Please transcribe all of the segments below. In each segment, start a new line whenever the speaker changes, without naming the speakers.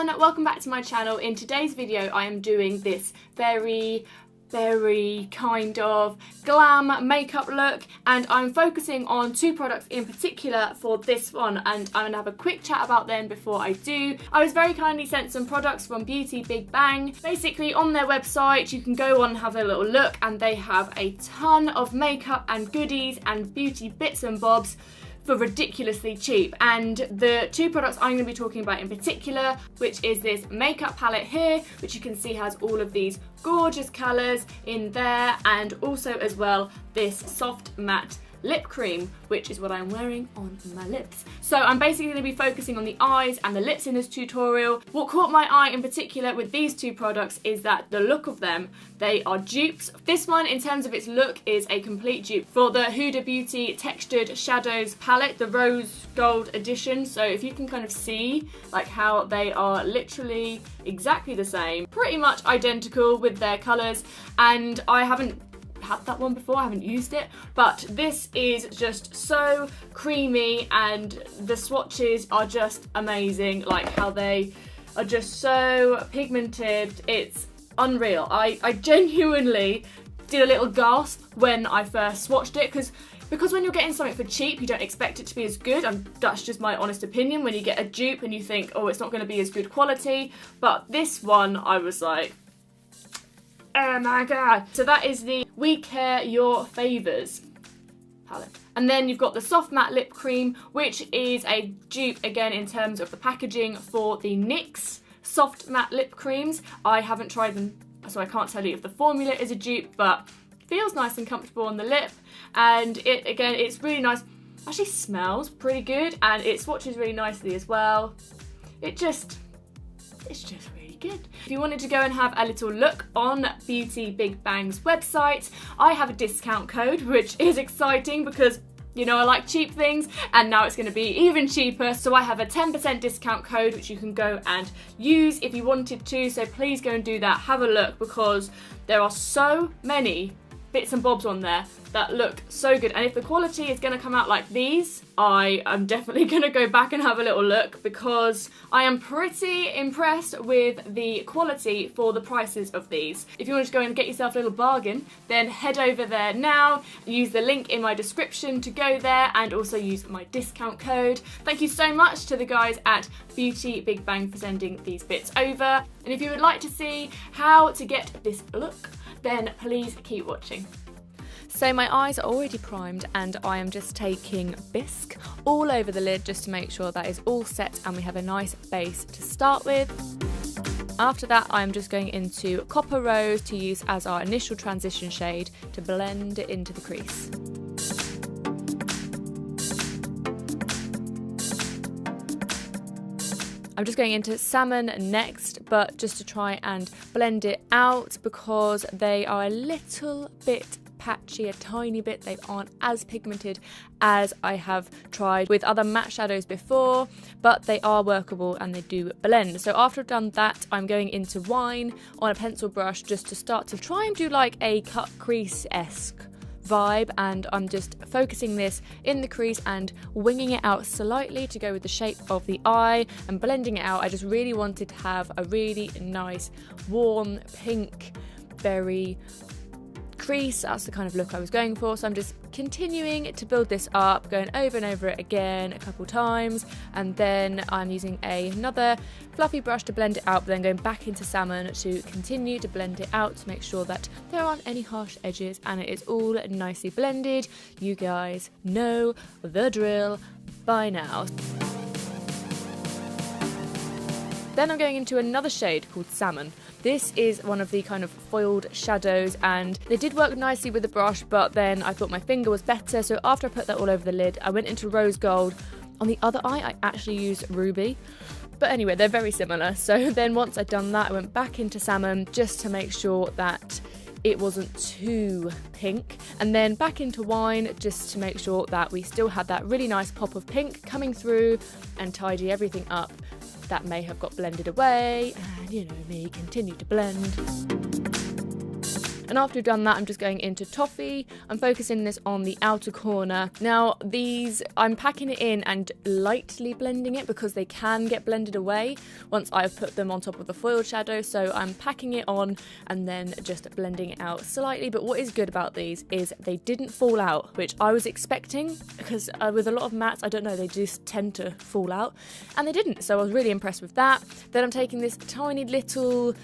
everyone, welcome back to my channel. In today's video I am doing this very kind of glam makeup look, and I'm focusing on two products in particular for this one, and I'm gonna have a quick chat about them before I do. I was very kindly sent some products from BeautyBigBang. Basically on their website you can go on and have a little look, and they have a ton of makeup and goodies and beauty bits and bobs for ridiculously cheap. And the two products I'm going to be talking about in particular, which is this makeup palette here, which you can see has all of these gorgeous colours in there, and also as well this soft matte lip cream, which is what I'm wearing on my lips. So I'm basically going to be focusing on the eyes and the lips in this tutorial. What caught my eye in particular with these two products is that the look of them, they are dupes. This one, in terms of its look, is a complete dupe for the Huda Beauty Textured Shadows palette, the rose gold edition. So if you can kind of see like how they are literally exactly the same, pretty much identical with their colours, and I haven't had that one before, I haven't used it, but this is just so creamy and the swatches are just amazing, like how they are just so pigmented. It's unreal. I genuinely did a little gasp when I first swatched it, because when you're getting something for cheap you don't expect it to be as good, and that's just my honest opinion. When you get a dupe and you think, oh, it's not going to be as good quality, but this one I was like, oh my god. So that is the We Care Your Favours palette. And then you've got the soft matte lip cream, which is a dupe again in terms of the packaging for the NYX soft matte lip creams. I haven't tried them, so I can't tell you if the formula is a dupe, but it feels nice and comfortable on the lip, and it's really nice. Actually smells pretty good, and it swatches really nicely as well. It's just really good. If you wanted to go and have a little look on BeautyBigBang's website, I have a discount code, which is exciting because, you know, I like cheap things, and now it's going to be even cheaper. So I have a 10% discount code which you can go and use if you wanted to, so please go and do that. Have a look, because there are so many bits and bobs on there that look so good, and if the quality is going to come out like these, I am definitely going to go back and have a little look, because I am pretty impressed with the quality for the prices of these. If you want to go and get yourself a little bargain, then head over there now, use the link in my description to go there, and also use my discount code. Thank you so much to the guys at BeautyBigBang for sending these bits over, and if you would like to see how to get this look, then please keep watching. So my eyes are already primed, and I am just taking bisque all over the lid just to make sure that is all set and we have a nice base to start with. After that I'm just going into Copper Rose to use as our initial transition shade to blend it into the crease. I'm just going into Salmon next, but just to try and blend it out, because they are a little bit patchy, a tiny bit. They aren't as pigmented as I have tried with other matte shadows before, but they are workable and they do blend. So after I've done that, I'm going into Wine on a pencil brush just to start to try and do like a cut crease-esque vibe, and I'm just focusing this in the crease and winging it out slightly to go with the shape of the eye and blending it out. I just really wanted to have a really nice warm pink berry crease. That's the kind of look I was going for, so I'm just continuing to build this up, going over and over it again a couple times, and then I'm using another fluffy brush to blend it out, but then going back into Salmon to continue to blend it out to make sure that there aren't any harsh edges and it is all nicely blended. You guys know the drill by now. Then I'm going into another shade called Salmon. This is one of the kind of foiled shadows, and they did work nicely with the brush, but then I thought my finger was better, so after I put that all over the lid, I went into Rose Gold. On the other eye, I actually used Ruby. But anyway, they're very similar. So then once I'd done that, I went back into Salmon just to make sure that it wasn't too pink, and then back into Wine just to make sure that we still had that really nice pop of pink coming through and tidy everything up that may have got blended away, and you know me, continue to blend. And after we've done that, I'm just going into Toffee. I'm focusing this on the outer corner. Now these, I'm packing it in and lightly blending it because they can get blended away once I've put them on top of the foiled shadow. So I'm packing it on and then just blending it out slightly. But what is good about these is they didn't fall out, which I was expecting, because with a lot of mattes, I don't know, they just tend to fall out, and they didn't. So I was really impressed with that. Then I'm taking this tiny little,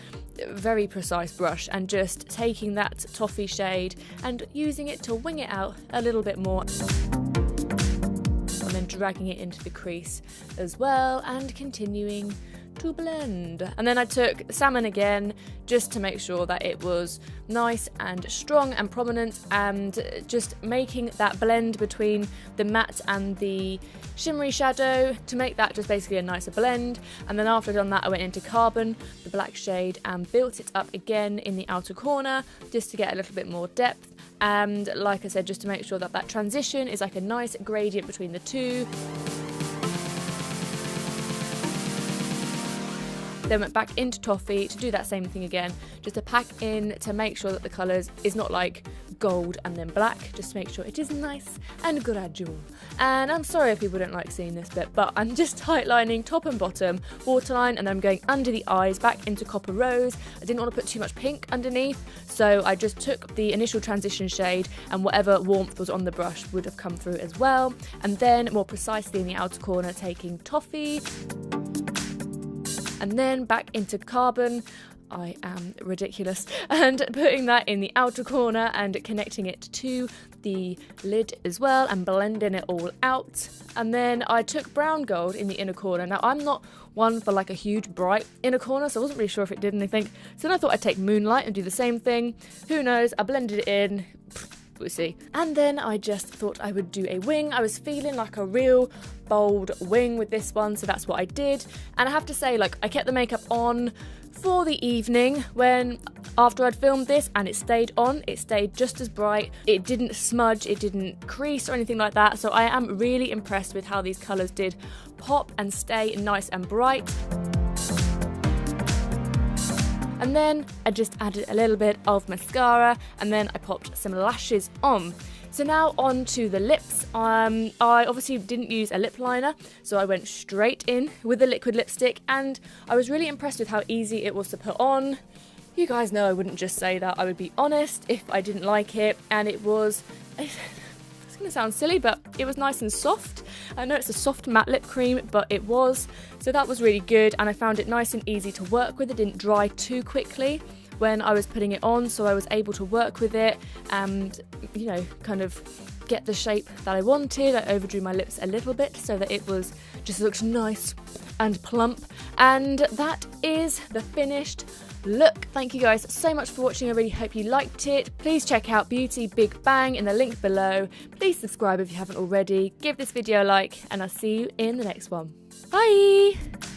very precise brush and just taking that toffee shade and using it to wing it out a little bit more, and then dragging it into the crease as well and continuing to blend. And then I took Salmon again just to make sure that it was nice and strong and prominent, and just making that blend between the matte and the shimmery shadow to make that just basically a nicer blend. And then after I'd done that, I went into Carbon, the black shade, and built it up again in the outer corner just to get a little bit more depth, and like I said, just to make sure that that transition is like a nice gradient between the two. Then went back into Toffee to do that same thing again, just to pack in to make sure that the colours is not like gold and then black, just to make sure it is nice and gradual. And I'm sorry if people don't like seeing this bit, but I'm just tightlining top and bottom, waterline, and then I'm going under the eyes back into Copper Rose. I didn't want to put too much pink underneath, so I just took the initial transition shade and whatever warmth was on the brush would have come through as well. And then more precisely in the outer corner, taking Toffee, and then back into Carbon. I am ridiculous, and putting that in the outer corner and connecting it to the lid as well and blending it all out. And then I took Brown Gold in the inner corner. Now I'm not one for like a huge bright inner corner, so I wasn't really sure if it did anything, so then I thought I'd take Moonlight and do the same thing. Who knows, I blended it in, we'll see. And then I just thought I would do a wing. I was feeling like a real bold wing with this one, so that's what I did. And I have to say, like, I kept the makeup on for the evening when after I'd filmed this, and it stayed on. It stayed just as bright. It didn't smudge, it didn't crease or anything like that. So I am really impressed with how these colours did pop and stay nice and bright. And then I just added a little bit of mascara, and then I popped some lashes on. So now on to the lips. I obviously didn't use a lip liner, so I went straight in with a liquid lipstick, and I was really impressed with how easy it was to put on. You guys know I wouldn't just say that, I would be honest if I didn't like it, and it was, it's gonna sound silly, but it was nice and soft. I know it's a soft matte lip cream, but it was, so that was really good, and I found it nice and easy to work with. It didn't dry too quickly when I was putting it on, so I was able to work with it and, you know, kind of get the shape that I wanted. I overdrew my lips a little bit so that it was just looked nice and plump, and that is the finished look. Thank you guys so much for watching. I really hope you liked it. Please check out BeautyBigBang in the link below. Please subscribe if you haven't already. Give this video a like, and I'll see you in the next one. Bye!